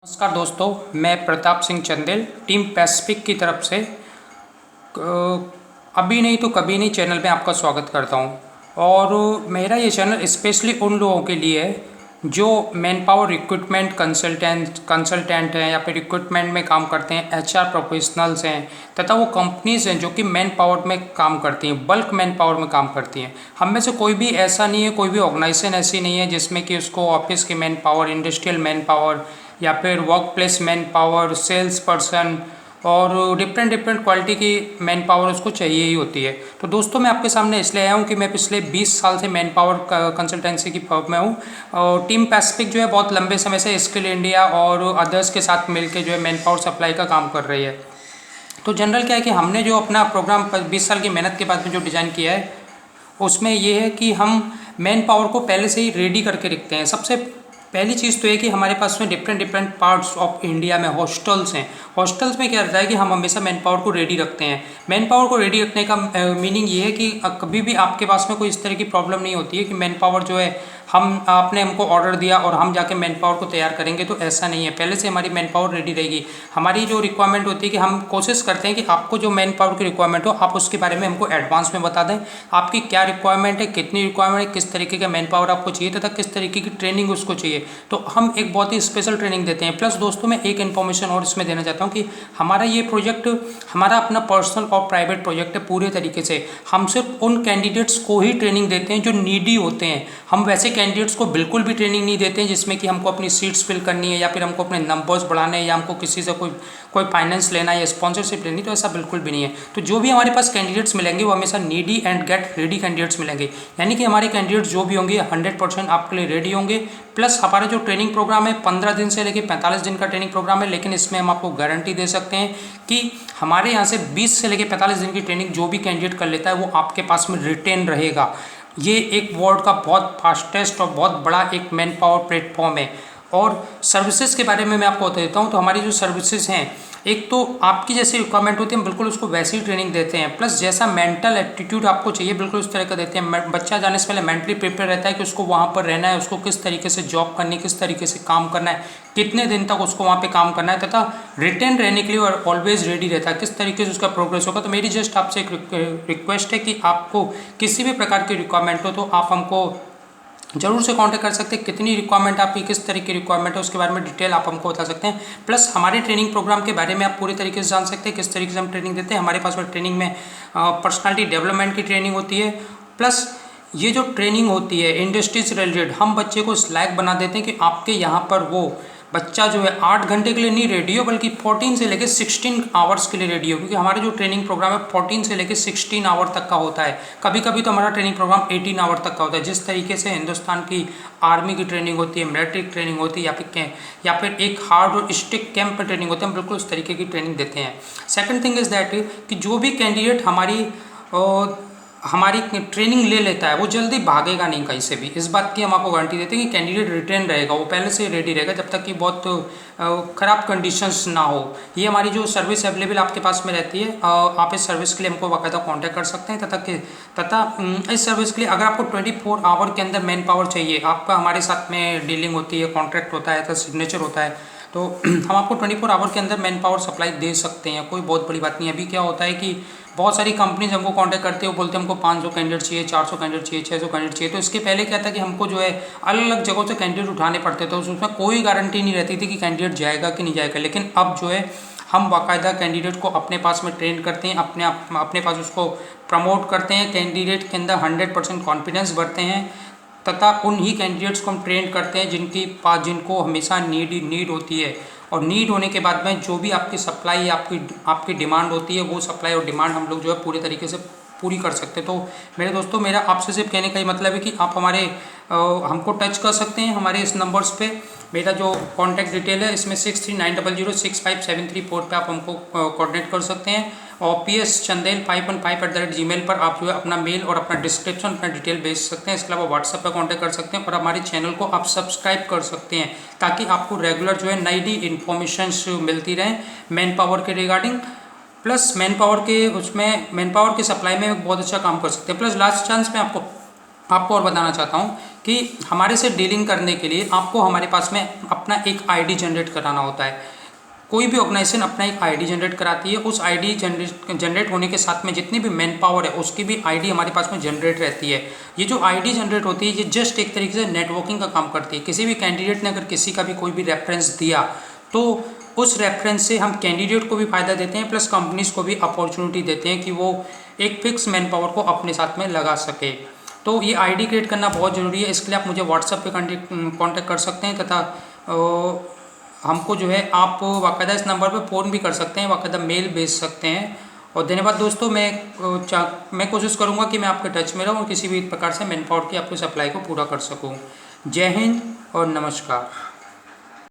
नमस्कार दोस्तों, मैं प्रताप सिंह चंदेल टीम पैसिफिक की तरफ से अभी नहीं तो कभी नहीं चैनल में आपका स्वागत करता हूं। और मेरा ये चैनल स्पेशली उन लोगों के लिए है जो मैन पावर रिक्रूटमेंट कंसल्टेंट हैं या फिर रिक्रूटमेंट में काम करते हैं, एचआर प्रोफेशनल्स हैं, तथा वो कंपनीज़ हैं जो कि मैन पावर में काम करती हैं, बल्क मैन पावर में काम करती हैं। हम में से कोई भी ऐसा नहीं है, कोई भी ऑर्गेनाइजेशन ऐसी नहीं है जिसमें कि उसको ऑफिस की man power, industrial man power या फिर work place man power, sales person और डिफरेंट क्वालिटी की मैन पावर उसको चाहिए ही होती है। तो दोस्तों, मैं आपके सामने इसलिए आया हूँ कि मैं पिछले 20 साल से मैन पावर कंसल्टेंसी की फर्म में हूँ और टीम पैसिफिक जो है बहुत लंबे समय से स्किल इंडिया और अदर्स के साथ मिलकर जो है मैन पावर सप्लाई का काम कर रही है। तो जनरल क्या है कि हमने जो अपना प्रोग्राम 20 साल की मेहनत के बाद में जो डिज़ाइन किया है उसमें ये है कि हम मैन पावर को पहले से ही रेडी करके रखते हैं। सबसे पहली चीज़ तो ये कि हमारे पास में डिफरेंट पार्ट्स ऑफ इंडिया में हॉस्टल्स हैं। हॉस्टल्स में क्या रहता है कि हम हमेशा मैन पावर को रेडी रखते हैं। मैन पावर को रेडी रखने का मीनिंग ये है कि कभी भी आपके पास में कोई इस तरह की प्रॉब्लम नहीं होती है कि मैन पावर जो है आपने हमको ऑर्डर दिया और हम जाके मैन पावर को तैयार करेंगे, तो ऐसा नहीं है। पहले से हमारी मैन पावर रेडी रहेगी। हमारी जो रिक्वायरमेंट होती है कि हम कोशिश करते हैं कि आपको जो मैन पावर की रिक्वायरमेंट हो आप उसके बारे में हमको एडवांस में बता दें। आपकी क्या रिक्वायरमेंट है, कितनी रिक्वायरमेंट है, किस तरीके का मैन पावर आपको चाहिए तथा किस तरीके की ट्रेनिंग उसको चाहिए, तो हम एक बहुत ही स्पेशल ट्रेनिंग देते हैं। प्लस दोस्तों, मैं एक इन्फॉर्मेशन और इसमें देना चाहता हूँ कि हमारा ये प्रोजेक्ट हमारा अपना पर्सनल और प्राइवेट प्रोजेक्ट है। पूरे तरीके से हम सिर्फ उन कैंडिडेट्स को ही ट्रेनिंग देते हैं जो नीडी होते हैं। हम वैसे कैंडिडेट्स को बिल्कुल भी ट्रेनिंग नहीं देते हैं जिसमें कि हमको अपनी सीट्स फिल करनी है या फिर हमको अपने नंबर्स बढ़ाने हैं या हमको किसी से कोई फाइनेंस लेना है या स्पॉन्सरशिप लेनी, तो ऐसा बिल्कुल भी नहीं है। तो जो भी हमारे पास कैंडिडेट्स मिलेंगे वो हमेशा needy and get ready candidates मिलेंगे। यानी कि हमारे कैंडिडेट्स जो भी होंगे 100% आपके लिए रेडी होंगे। प्लस हमारा जो ट्रेनिंग प्रोग्राम है 15 दिन से लेकर 45 दिन का ट्रेनिंग प्रोग्राम है, लेकिन इसमें हम आपको गारंटी दे सकते हैं कि हमारे यहाँ से 20 से लेकर 45 दिन की ट्रेनिंग जो भी कैंडिडेट कर लेता है वो आपके पास में रिटेन रहेगा। ये एक वर्ल्ड का बहुत फास्टेस्ट और बहुत बड़ा एक मैन पावर प्लेटफॉर्म है। और सर्विसेज के बारे में मैं आपको बता देता हूँ। तो हमारी जो सर्विसेज हैं, एक तो आपकी जैसी रिक्वायरमेंट होती है हम बिल्कुल उसको वैसी ही ट्रेनिंग देते हैं। प्लस जैसा मेंटल एप्टीट्यूड आपको चाहिए बिल्कुल उस तरह का देते हैं। बच्चा जाने से पहले मेंटली प्रिपेयर रहता है कि उसको वहाँ पर रहना है, उसको किस तरीके से जॉब करनी है, किस तरीके से काम करना है, कितने दिन तक उसको वहाँ पे काम करना है, तथा रिटेन रहने के लिए और ऑलवेज रेडी रहता है, किस तरीके से उसका प्रोग्रेस होगा। तो मेरी जस्ट आपसे एक रिक्वेस्ट है कि आपको किसी भी प्रकार की रिक्वायरमेंट हो तो आप हमको जरूर से कांटेक्ट कर सकते हैं। कितनी रिक्वायरमेंट आपकी, किस तरह की रिक्वायरमेंट है, उसके बारे में डिटेल आप हमको बता सकते हैं। प्लस हमारे ट्रेनिंग प्रोग्राम के बारे में आप पूरी तरीके से जान सकते हैं किस तरीके से हम ट्रेनिंग देते हैं। हमारे पास में ट्रेनिंग में पर्सनालिटी डेवलपमेंट की ट्रेनिंग होती है। प्लस ये जो ट्रेनिंग होती है इंडस्ट्री से रिलेटेड, हम बच्चे को इस लायक बना देते हैं कि आपके यहाँ पर वो बच्चा जो है 8 घंटे के लिए नहीं रेडी हो बल्कि 14 से लेकर 16 आवर्स के लिए रेडी हो। क्योंकि हमारा जो ट्रेनिंग प्रोग्राम है 14 से लेकर 16 आवर तक का होता है। कभी कभी तो हमारा ट्रेनिंग प्रोग्राम 18 आवर तक का होता है। जिस तरीके से हिंदुस्तान की आर्मी की ट्रेनिंग होती है, मिलिट्री ट्रेनिंग होती है या फिर एक हार्ड और स्ट्रिक्ट कैंप पर ट्रेनिंग होती है, हम बिल्कुल उस तरीके की ट्रेनिंग देते हैं। सेकेंड थिंग इज़ दैट कि जो भी कैंडिडेट हमारी ट्रेनिंग ले लेता है वो जल्दी भागेगा नहीं कहीं से भी। इस बात की हम आपको गारंटी देते हैं कि कैंडिडेट रिटेन रहेगा, वो पहले से रेडी रहेगा जब तक कि बहुत ख़राब कंडीशंस ना हो। ये हमारी जो सर्विस अवेलेबल आपके पास में रहती है, आप इस सर्विस के लिए हमको बाकायदा कांटेक्ट कर सकते हैं। तथा इस सर्विस के लिए अगर आपको 24 आवर के अंदर मैन पावर चाहिए, आपका हमारे साथ में डीलिंग होती है, कॉन्ट्रैक्ट होता है, सिग्नेचर होता है, तो हम आपको 24 आवर के अंदर मैन पावर सप्लाई दे सकते हैं। कोई बहुत बड़ी बात नहीं है। अभी क्या होता है कि बहुत सारी कंपनीज हमको कांटेक्ट करते हैं, वो बोलते हैं हमको 500 कैंडिडेट चाहिए, 400 कैंडिडेट चाहिए, 600 कैंडिडेट चाहिए। तो इसके पहले क्या था कि हमको जो है अलग अलग जगहों से कैंडिडेट उठाने पड़ते थे, तो उसमें कोई गारंटी नहीं रहती थी कि कैंडिडेट जाएगा कि नहीं जाएगा। लेकिन अब जो है हम बाकायदा कैंडिडेट को अपने पास में ट्रेन करते हैं, अपने पास उसको प्रमोट करते हैं, कैंडिडेट के अंदर 100% कॉन्फिडेंस भरते हैं तथा उन ही कैंडिडेट्स को हम ट्रेन करते हैं जिनको हमेशा नीड होती है। और नीड होने के बाद में जो भी आपकी सप्लाई आपकी डिमांड होती है, वो सप्लाई और डिमांड हम लोग जो है पूरे तरीके से पूरी कर सकते हैं। तो मेरे दोस्तों, मेरा आपसे सिर्फ कहने का ही मतलब है कि आप हमको टच कर सकते हैं हमारे इस नंबर्स पे। मेरा जो कॉन्टैक्ट डिटेल है इसमें 6390065734 पे आप हमको कोऑर्डिनेट कर सकते हैं। और pschandel515@gmail पर आप जो है अपना मेल और अपना डिस्क्रिप्शन, अपना डिटेल भेज सकते हैं। इसके अलावा व्हाट्सएप पर कॉन्टैक्ट कर सकते हैं और हमारे चैनल को आप सब्सक्राइब कर सकते हैं ताकि आपको रेगुलर जो है नई इन्फॉर्मेशन मिलती रहे मैन पावर के रिगार्डिंग। प्लस मैन पावर की सप्लाई में बहुत अच्छा काम कर सकते हैं। प्लस लास्ट चांस मैं आपको आपको और बताना चाहता हूँ कि हमारे से डीलिंग करने के लिए आपको हमारे पास में अपना एक आईडी जनरेट कराना होता है। कोई भी ऑर्गेनाइजेशन अपना एक आईडी जनरेट कराती है, उस आईडी जनरेट होने के साथ में जितनी भी मैन पावर है उसकी भी आईडी हमारे पास में जनरेट रहती है। ये जो आईडी जनरेट होती है ये जस्ट एक तरीके से नेटवर्किंग का काम करती है। किसी भी कैंडिडेट ने अगर किसी का भी कोई भी रेफरेंस दिया तो उस रेफरेंस से हम कैंडिडेट को भी फ़ायदा देते हैं, प्लस कंपनीज को भी अपॉर्चुनिटी देते हैं कि वो एक फिक्स मैन पावर को अपने साथ में लगा सके। तो ये आईडी क्रिएट करना बहुत ज़रूरी है। इसके लिए आप मुझे व्हाट्सएप पे कांटेक्ट कर सकते हैं तथा हमको जो है आप बाकायदा इस नंबर पे फ़ोन भी कर सकते हैं, बाकायदा मेल भेज सकते हैं। और धन्यवाद दोस्तों, मैं कोशिश करूँगा कि मैं आपके टच में रहूँ और किसी भी प्रकार से मैन पावर की आपको सप्लाई को पूरा कर सकूँ। जय हिंद और नमस्कार।